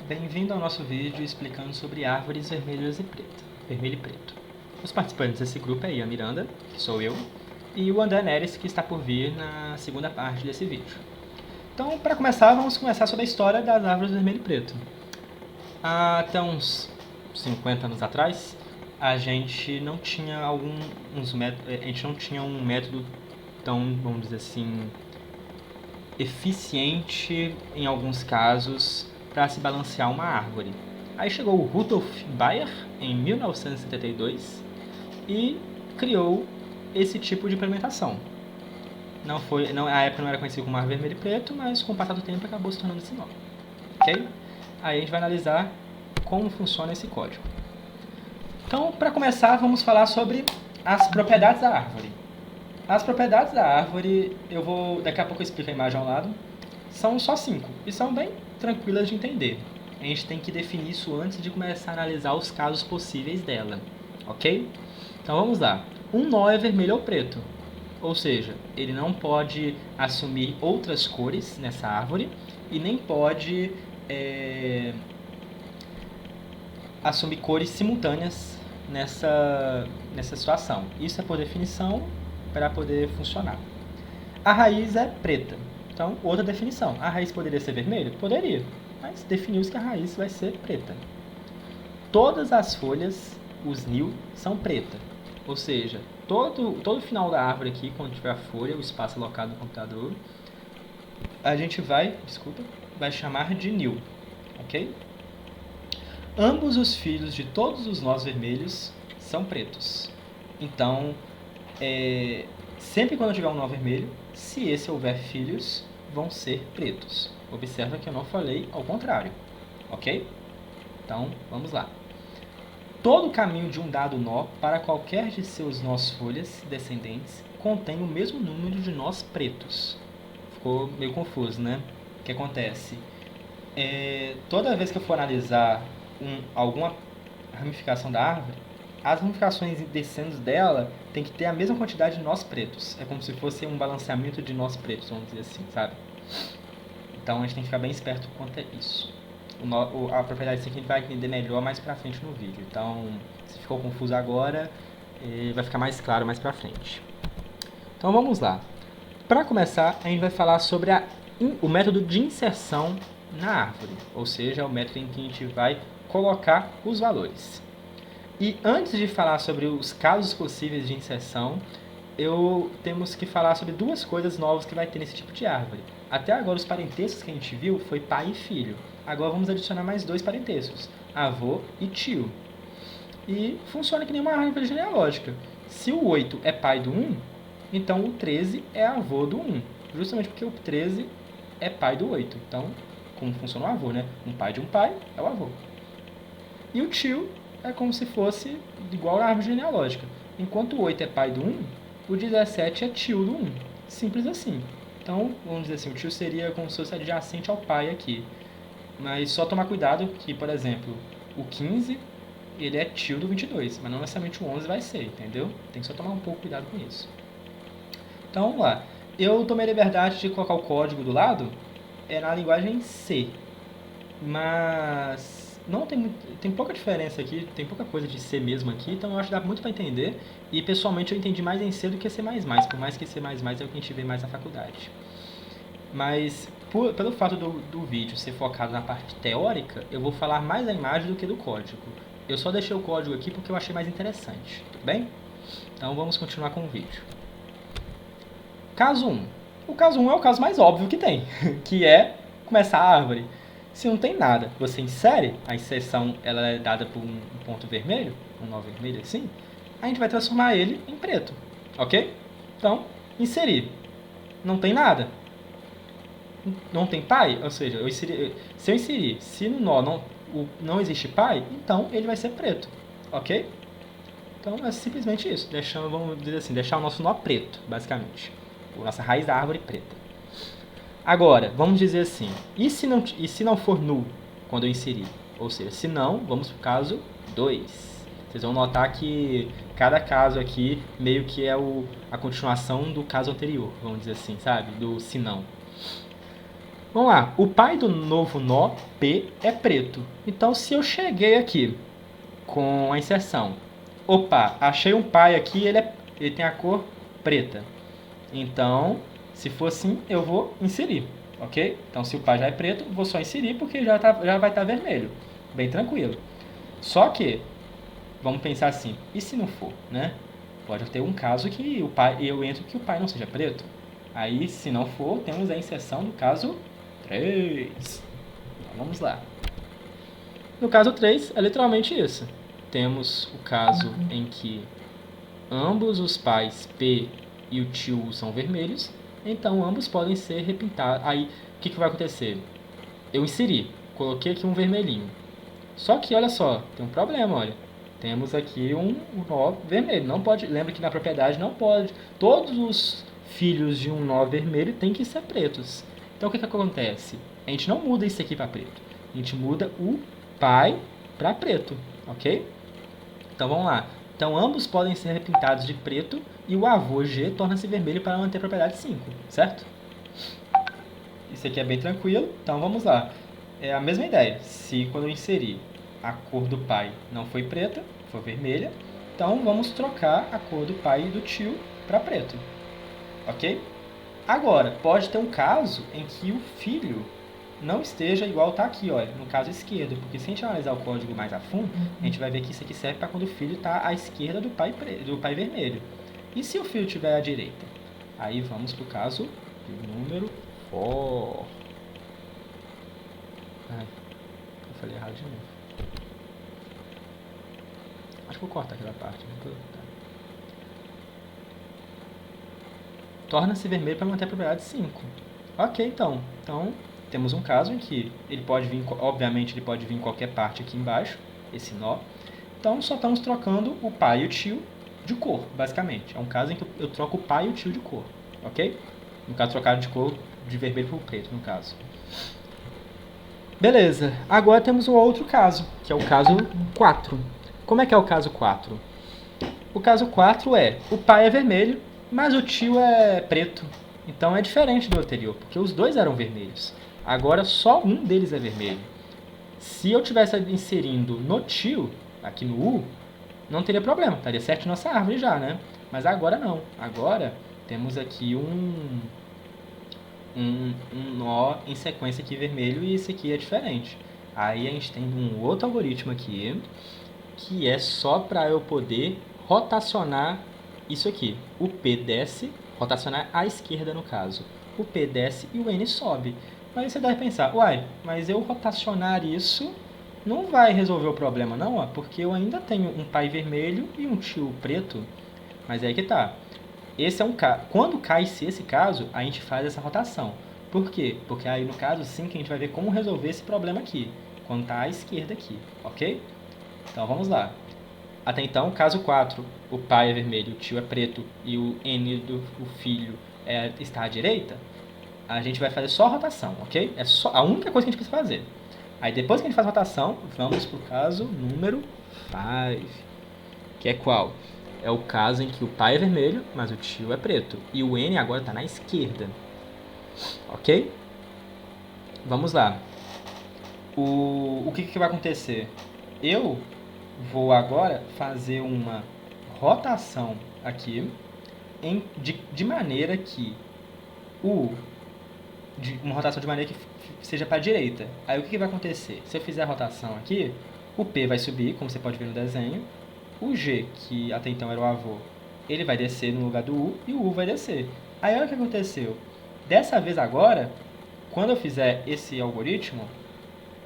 Bem-vindo ao nosso vídeo explicando sobre árvores vermelhas e vermelho e preto. Os participantes desse grupo é Ian Miranda, que sou eu, e o André Neres, que está por vir na segunda parte desse vídeo. Então, para começar, vamos começar sobre a história das árvores vermelho e preto. Até uns 50 anos atrás, a gente não tinha um método tão, vamos dizer assim, eficiente em alguns casos para se balancear uma árvore. Aí chegou o Rudolf Bayer em 1972 e criou esse tipo de implementação. A época não era conhecido como árvore vermelho e preto, mas com o passar do tempo acabou se tornando esse nome. Ok? Aí a gente vai analisar como funciona esse código. Então, para começar, vamos falar sobre as propriedades da árvore. As propriedades da árvore, daqui a pouco eu explico a imagem ao lado, são só 5 e são bem tranquilas de entender. A gente tem que definir isso antes de começar a analisar os casos possíveis dela, ok? Então vamos lá. Um nó é vermelho ou preto, ou seja, ele não pode assumir outras cores nessa árvore e nem pode assumir cores simultâneas nessa situação. Isso é por definição para poder funcionar. A raiz é preta. Então, outra definição. A raiz poderia ser vermelha? Poderia, mas definiu-se que a raiz vai ser preta. Todas as folhas, os nil, são preta. Ou seja, todo final da árvore aqui, quando tiver a folha, o espaço alocado no computador, a gente vai chamar de nil, ok? Ambos os filhos de todos os nós vermelhos são pretos. Então, sempre quando tiver um nó vermelho, se esse houver filhos, vão ser pretos. Observa que eu não falei ao contrário, ok? Então, vamos lá. Todo o caminho de um dado nó para qualquer de seus nós folhas descendentes contém o mesmo número de nós pretos. Ficou meio confuso, né? O que acontece? Toda vez que eu for analisar alguma ramificação da árvore, as ramificações descendo dela tem que ter a mesma quantidade de nós pretos. É como se fosse um balanceamento de nós pretos, vamos dizer assim, sabe? Então a gente tem que ficar bem esperto quanto a isso. A propriedade aqui a gente vai entender melhor mais pra frente no vídeo. Então, se ficou confuso agora, vai ficar mais claro mais pra frente. Então vamos lá. Para começar, a gente vai falar sobre o método de inserção na árvore, ou seja, o método em que a gente vai colocar os valores. E antes de falar sobre os casos possíveis de inserção, temos que falar sobre duas coisas novas que vai ter nesse tipo de árvore. Até agora os parentescos que a gente viu foi pai e filho. Agora vamos adicionar mais 2 parentescos, avô e tio. E funciona que nem uma árvore genealógica. Se o 8 é pai do 1, então o 13 é avô do 1. Justamente porque o 13 é pai do 8. Então, como funciona o avô, né? Um pai de um pai é o avô. E o tio é como se fosse igual à árvore genealógica. Enquanto o 8 é pai do 1, o 17 é tio do 1. Simples assim. Então, vamos dizer assim, o tio seria como se fosse adjacente ao pai aqui. Mas só tomar cuidado que, por exemplo, o 15, ele é tio do 22, mas não necessariamente o 11 vai ser, entendeu? Tem que só tomar um pouco cuidado com isso. Então, vamos lá. Eu tomei a liberdade de colocar o código do lado na linguagem C, mas não tem pouca diferença aqui, tem pouca coisa de C mesmo aqui, então eu acho que dá muito para entender. E pessoalmente eu entendi mais em C do que C++, por mais que C++ é o que a gente vê mais na faculdade. Mas pelo fato do vídeo ser focado na parte teórica, eu vou falar mais da imagem do que do código. Eu só deixei o código aqui porque eu achei mais interessante, tudo bem? Então vamos continuar com o vídeo. Caso 1. O caso 1 é o caso mais óbvio que tem, que é começar a árvore. Se não tem nada, você insere, a inserção ela é dada por um ponto vermelho, um nó vermelho assim, a gente vai transformar ele em preto, ok? Então, inserir. Não tem nada. Não tem pai, ou seja, se eu inserir, se no nó não existe pai, então ele vai ser preto, ok? Então é simplesmente isso, vamos dizer assim, deixar o nosso nó preto, basicamente. A nossa raiz da árvore preta. Agora, vamos dizer assim, e se não for null quando eu inserir? Ou seja, se não, vamos para o caso 2. Vocês vão notar que cada caso aqui meio que é a continuação do caso anterior, vamos dizer assim, sabe? Do se não. Vamos lá, o pai do novo nó P é preto. Então, se eu cheguei aqui com a inserção, opa, achei um pai aqui, ele tem a cor preta. Então, se for assim, eu vou inserir, ok? Então, se o pai já é preto, vou só inserir porque já vai estar vermelho. Bem tranquilo. Só que, vamos pensar assim, e se não for, né? Pode ter um caso que eu entro que o pai não seja preto. Aí, se não for, temos a inserção do caso 3. Então, vamos lá. No caso 3, é literalmente isso. Temos o caso em que ambos os pais P e o tio são vermelhos, então ambos podem ser repintados. Aí, o que vai acontecer? Eu inseri, coloquei aqui um vermelhinho. Só que, olha só, tem um problema, olha. Temos aqui um nó vermelho. Não pode, lembra que na propriedade não pode. Todos os filhos de um nó vermelho têm que ser pretos. Então, o que acontece? A gente não muda isso aqui para preto. A gente muda o pai para preto, ok? Então, vamos lá. Então, ambos podem ser repintados de preto e o avô G torna-se vermelho para manter a propriedade 5, certo? Isso aqui é bem tranquilo, então vamos lá. É a mesma ideia. Se quando eu inserir a cor do pai não foi preta, foi vermelha, então vamos trocar a cor do pai e do tio para preto, ok? Agora, pode ter um caso em que o filho não esteja igual está aqui, olha, no caso esquerdo, porque se a gente analisar o código mais a fundo, a gente vai ver que isso aqui serve para quando o filho está à esquerda do pai vermelho. E se o filho estiver à direita? Aí vamos para o caso do número 4. Ai, eu falei errado de novo. Acho que vou cortar aquela parte. Né? Torna-se vermelho para manter a propriedade 5. Ok, então temos um caso em que ele pode vir, obviamente ele pode vir em qualquer parte aqui embaixo, esse nó. Então só estamos trocando o pai e o tio de cor, basicamente. É um caso em que eu troco o pai e o tio de cor, ok? No caso, trocaram de cor de vermelho para o preto, no caso. Beleza, agora temos um outro caso, que é o caso 4. Como é que é o caso 4? O caso 4 é, o pai é vermelho, mas o tio é preto. Então é diferente do anterior, porque os dois eram vermelhos. Agora só um deles é vermelho. Se eu estivesse inserindo no tio, aqui no U, não teria problema, estaria certo nossa árvore já, né? Mas agora não. Agora temos aqui um nó em sequência aqui vermelho e esse aqui é diferente. Aí a gente tem um outro algoritmo aqui, que é só para eu poder rotacionar isso aqui. O P desce, rotacionar à esquerda no caso. O P desce e o N sobe. Mas você deve pensar, uai, mas eu rotacionar isso não vai resolver o problema não, ó, porque eu ainda tenho um pai vermelho e um tio preto. Mas é aí que tá. Esse é um caso. Quando cai-se esse caso, a gente faz essa rotação. Por quê? Porque aí no caso sim que a gente vai ver como resolver esse problema aqui. Quando está à esquerda aqui, ok? Então vamos lá. Até então, caso 4, o pai é vermelho, o tio é preto e o N do filho está à direita, a gente vai fazer só a rotação, ok? É só a única coisa que a gente precisa fazer. Aí depois que a gente faz a rotação, vamos para o caso número 5, que é qual? É o caso em que o pai é vermelho, mas o tio é preto. E o N agora está na esquerda. Ok? Vamos lá. O que vai acontecer? Eu vou agora fazer uma rotação aqui de maneira que uma rotação de maneira que seja para a direita. Aí o que vai acontecer? Se eu fizer a rotação aqui, o P vai subir, como você pode ver no desenho. O G, que até então era o avô, ele vai descer no lugar do U e o U vai descer. Aí olha o que aconteceu. Dessa vez agora, quando eu fizer esse algoritmo,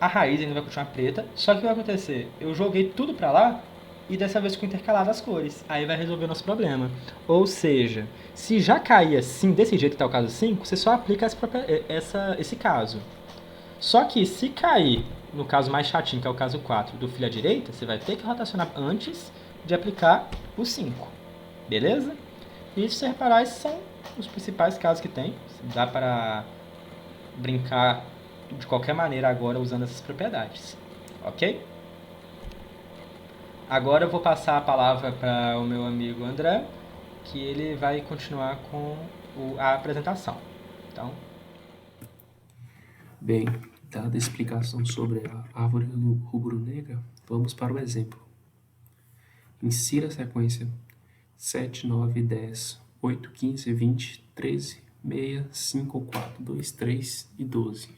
a raiz ainda vai continuar preta, só que o que vai acontecer? Eu joguei tudo para lá e dessa vez ficou intercalado as cores. Aí vai resolver o nosso problema. Ou seja, se já cair assim, desse jeito que está o caso 5, você só aplica esse caso. Só que se cair no caso mais chatinho, que é o caso 4, do filho à direita, você vai ter que rotacionar antes de aplicar o 5. Beleza? E se você reparar, esses são os principais casos que tem. Dá para brincar de qualquer maneira agora usando essas propriedades. Ok? Agora eu vou passar a palavra para o meu amigo André, que ele vai continuar com a apresentação. Então... Bem, dada a explicação sobre a árvore rubro-negra, vamos para o exemplo. Insira a sequência 7, 9, 10, 8, 15, 20, 13, 6, 5, 4, 2, 3 e 12.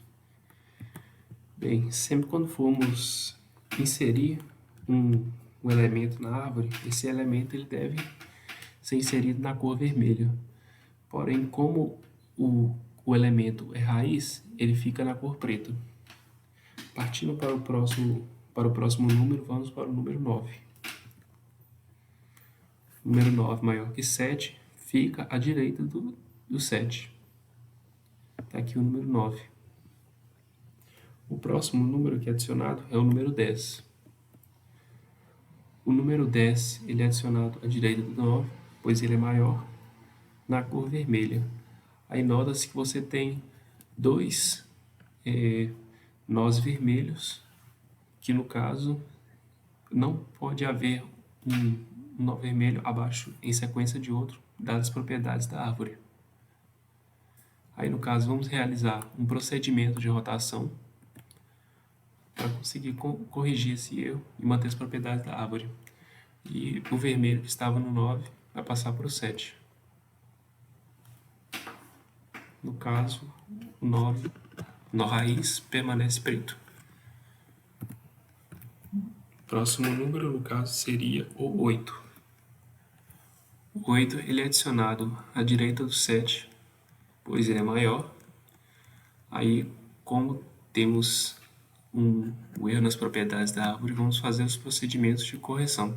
Bem, sempre quando formos inserir um elemento na árvore, esse elemento ele deve ser inserido na cor vermelha. Porém, como o elemento é raiz, ele fica na cor preta. Partindo para o próximo número, vamos para o número 9. Número 9 maior que 7 fica à direita do 7. Está aqui o número 9. O próximo número que é adicionado é o número 10. O número 10 ele é adicionado à direita do 9, pois ele é maior, na cor vermelha. Aí nota-se que você tem dois nós vermelhos, que no caso não pode haver um nó vermelho abaixo em sequência de outro, dadas as propriedades da árvore. Aí no caso vamos realizar um procedimento de rotação para conseguir corrigir esse erro e manter as propriedades da árvore. E o vermelho que estava no 9 vai passar para o 7. No caso, o 9, nó raiz, permanece preto. Próximo número, no caso, seria o 8. O 8 ele é adicionado à direita do 7, pois ele é maior. Aí, como temos um erro nas propriedades da árvore, vamos fazer os procedimentos de correção.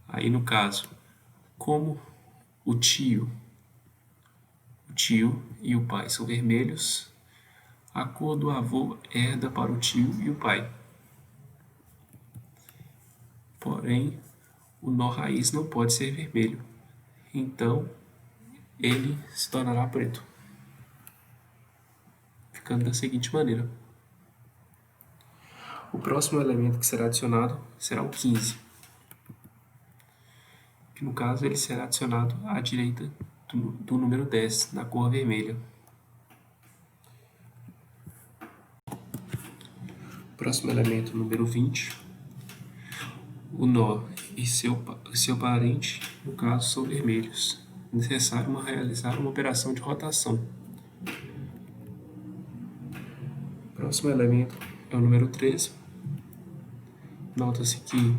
Aí, no caso, como o tio e o pai são vermelhos, a cor do avô herda para o tio e o pai. Porém, o nó raiz não pode ser vermelho, então ele se tornará preto, ficando da seguinte maneira. O próximo elemento que será adicionado será o 15, que no caso ele será adicionado à direita do número 10, na cor vermelha. Próximo elemento, número 20. O nó e seu parente, no caso, são vermelhos. É necessário realizar uma operação de rotação. Próximo elemento é o número 13. Nota-se que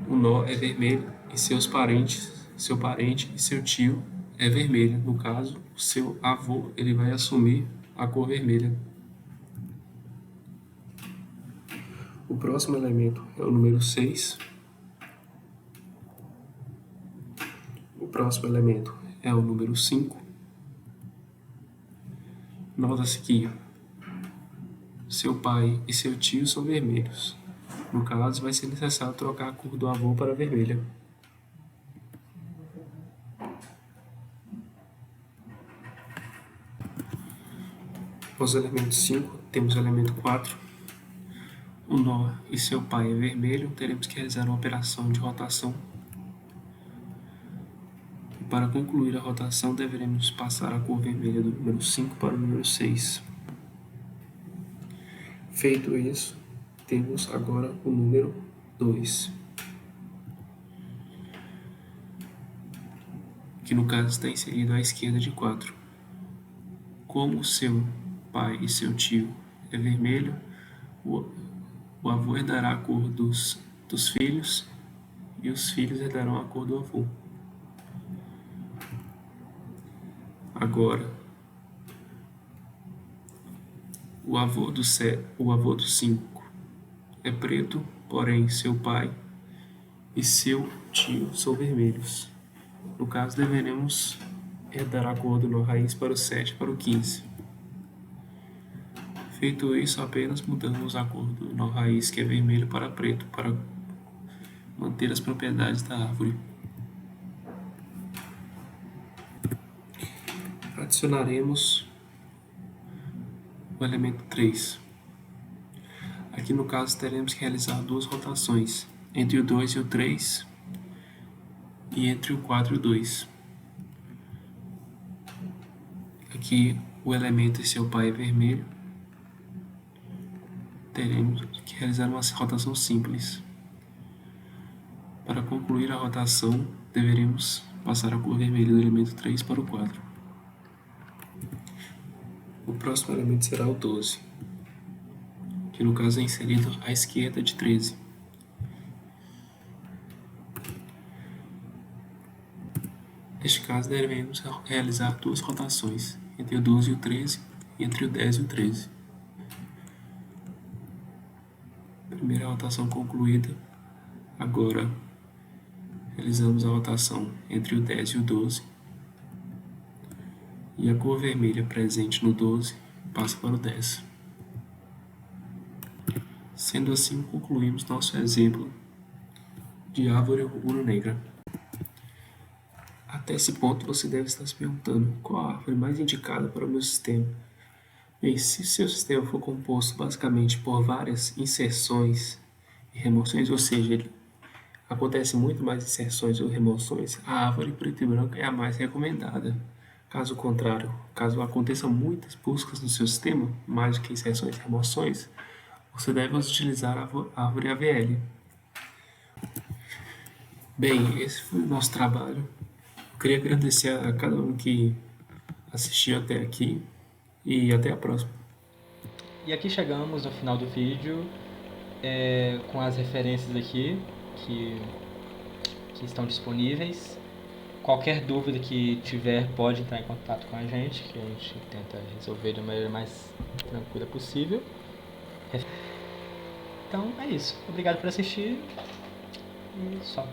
o nó é vermelho e seu parente e seu tio é vermelho. No caso, o seu avô ele vai assumir a cor vermelha. O próximo elemento é o número 6. O próximo elemento é o número 5. Nota-se que seu pai e seu tio são vermelhos. No caso, vai ser necessário trocar a cor do avô para vermelha. Os elementos 5, temos o elemento 4. O nó e seu pai é vermelho, teremos que realizar uma operação de rotação. E para concluir a rotação, deveremos passar a cor vermelha do número 5 para o número 6. Feito isso, temos agora o número 2, que no caso está inserido à esquerda de 4. Como seu pai e seu tio é vermelho, o avô herdará a cor dos filhos e os filhos herdarão a cor do avô. Agora, o avô do 5 é preto, porém seu pai e seu tio são vermelhos. No caso, deveremos herdar a cor do nó raiz para o 7 para o 15. Feito isso, apenas mudamos a cor do nó raiz, que é vermelho, para preto, para manter as propriedades da árvore. Adicionaremos o elemento 3. Aqui no caso teremos que realizar duas rotações, entre o 2 e o 3 e entre o 4 e o 2. que o elemento e seu pai é vermelho, teremos que realizar uma rotação simples. Para concluir a rotação, deveremos passar a cor vermelha do elemento 3 para o 4. O próximo elemento será o 12, que no caso é inserido à esquerda de 13. Neste caso, devemos realizar duas rotações, entre o 12 e o 13 e entre o 10 e o 13. Primeira rotação concluída. Agora, realizamos a rotação entre o 10 e o 12. E a cor vermelha presente no 12 passa para o 10. Sendo assim, concluímos nosso exemplo de árvore rubro-negra. Até esse ponto, você deve estar se perguntando qual a árvore mais indicada para o meu sistema. Bem, se seu sistema for composto basicamente por várias inserções e remoções, ou seja, acontece muito mais inserções ou remoções, a árvore preto e branco é a mais recomendada. Caso contrário, caso aconteçam muitas buscas no seu sistema, mais do que inserções e remoções, você deve utilizar a árvore AVL. Bem, esse foi o nosso trabalho. Eu queria agradecer a cada um que assistiu até aqui e até a próxima. E aqui chegamos no final do vídeo com as referências aqui que estão disponíveis. Qualquer dúvida que tiver, pode entrar em contato com a gente, que a gente tenta resolver da maneira mais tranquila possível. Então é isso. Obrigado por assistir e só.